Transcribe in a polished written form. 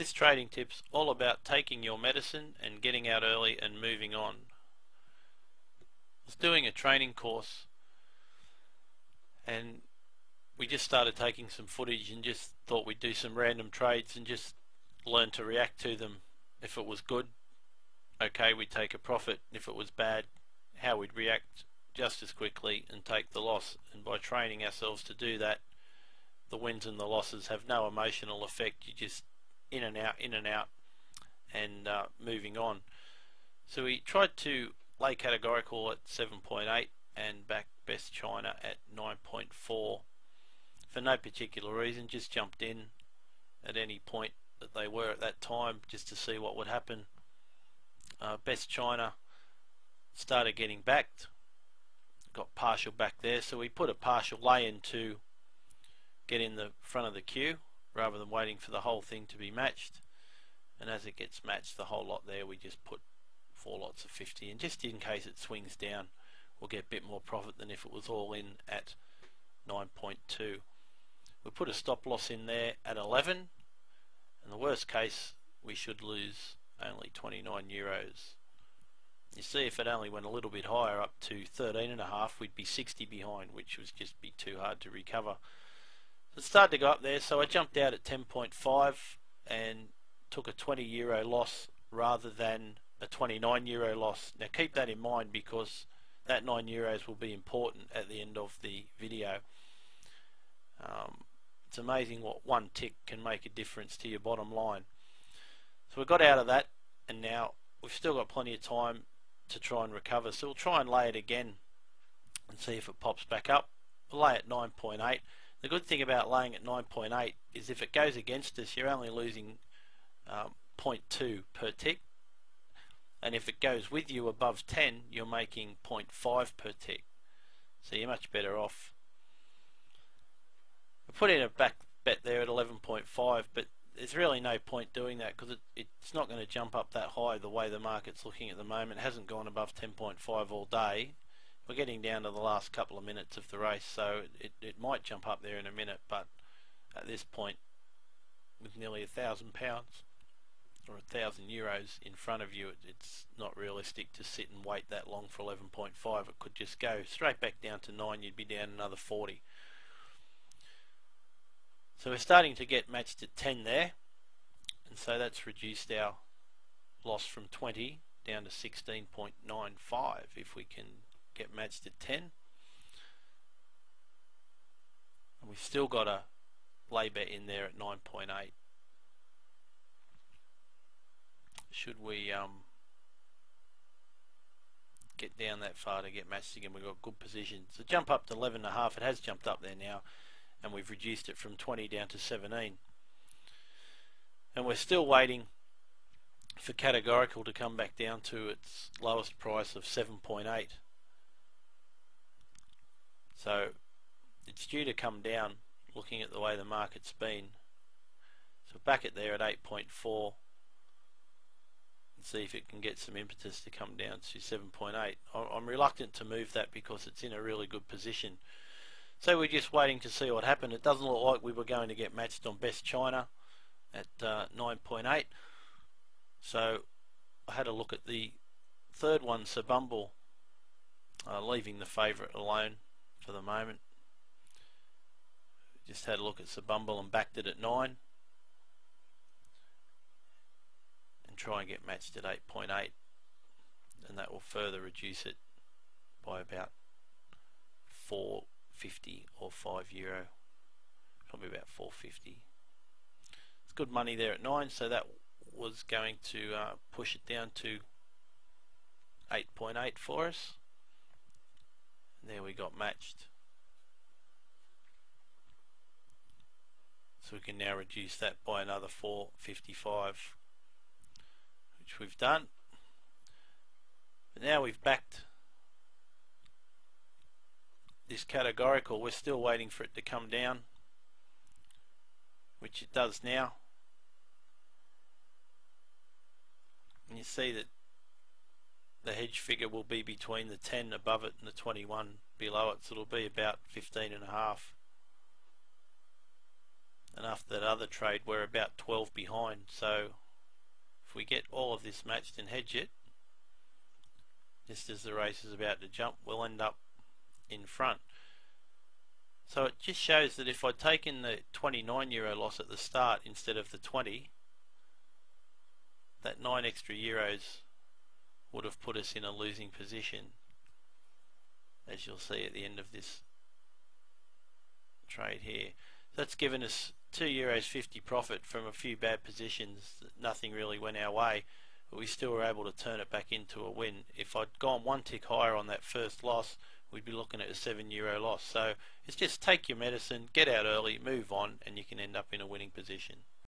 This trading tip's all about taking your medicine and getting out early and moving on. I was doing a training course and we just started taking some footage and just thought we'd do some random trades and just learn to react to them. If it was good, okay, we'd take a profit. If it was bad, how we'd react just as quickly and take the loss. And by training ourselves to do that, the wins and the losses have no emotional effect. You just in and out, and moving on. So we tried to lay categorical at 7.8 and back best China at 9.4 for no particular reason. Just jumped in at any point that they were at that time just to see what would happen. Best China started getting backed, got partial back there, so we put a partial lay in to get in the front of the queue rather than waiting for the whole thing to be matched. And as it gets matched, the whole lot there, we just put 4 lots of 50, and just in case it swings down, we'll get a bit more profit than if it was all in at 9.2. We put a stop loss in there at 11, and the worst case, we should lose only 29 euros. You see, if it only went a little bit higher up to 13.5, we'd be 60 behind, which would just be too hard to recover. It started to go up there, so I jumped out at 10.5 and took a 20 euro loss rather than a 29 euro loss. Now keep that in mind, because that 9 euros will be important at the end of the video. It's amazing what one tick can make a difference to your bottom line. So we got out of that, and now we've still got plenty of time to try and recover. So we'll try and lay it again and see if it pops back up. We'll lay at 9.8. The good thing about laying at 9.8 is if it goes against us, you're only losing 0.2 per tick, and if it goes with you above 10, you're making 0.5 per tick, so you're much better off. I put in a back bet there at 11.5, but there's really no point doing that because it's not going to jump up that high the way the market's looking at the moment. It hasn't gone above 10.5 all day. We're getting down to the last couple of minutes of the race, so it might jump up there in a minute, but at this point, with nearly £1,000 or 1,000 euros in front of you, it's not realistic to sit and wait that long for 11.5. It could just go straight back down to 9. You'd be down another 40. So we're starting to get matched at 10 there, and so that's reduced our loss from 20 down to 16.95 if we can get matched at 10. And we've still got a lay bet in there at 9.8. Should we get down that far to get matched again, we've got good position. So jump up to 11.5. It has jumped up there now, and we've reduced it from 20 down to 17. And we're still waiting for categorical to come back down to its lowest price of 7.8. So it's due to come down, looking at the way the market's been. So back it there at 8.4 and see if it can get some impetus to come down to 7.8. I'm reluctant to move that because it's in a really good position. So we're just waiting to see what happened. It doesn't look like we were going to get matched on best China at 9.8. So I had a look at the third one, SimpleBettingSystem, leaving the favourite alone for the moment. Just had a look at SimpleBettingSystem and backed it at 9 and try and get matched at 8.8, and that will further reduce it by about 4.50 or €5, probably about 4.50. It's good money there at 9, so that was going to push it down to 8.8 for us. And there we got matched. So we can now reduce that by another 4.55, which we've done. But now we've backed this categorical. We're still waiting for it to come down, which it does now. And you see that the hedge figure will be between the 10 above it and the 21 below it, so it'll be about 15.5. And after that other trade we're about 12 behind, so if we get all of this matched and hedge it just as the race is about to jump, we'll end up in front. So it just shows that if I'd taken the €29 loss at the start instead of the 20, that 9 extra euros would have put us in a losing position, as you'll see at the end of this trade here. So that's given us €2.50 profit from a few bad positions. Nothing really went our way, but we still were able to turn it back into a win. If I'd gone one tick higher on that first loss, we'd be looking at a €7 loss. So it's just take your medicine, get out early, move on, and you can end up in a winning position.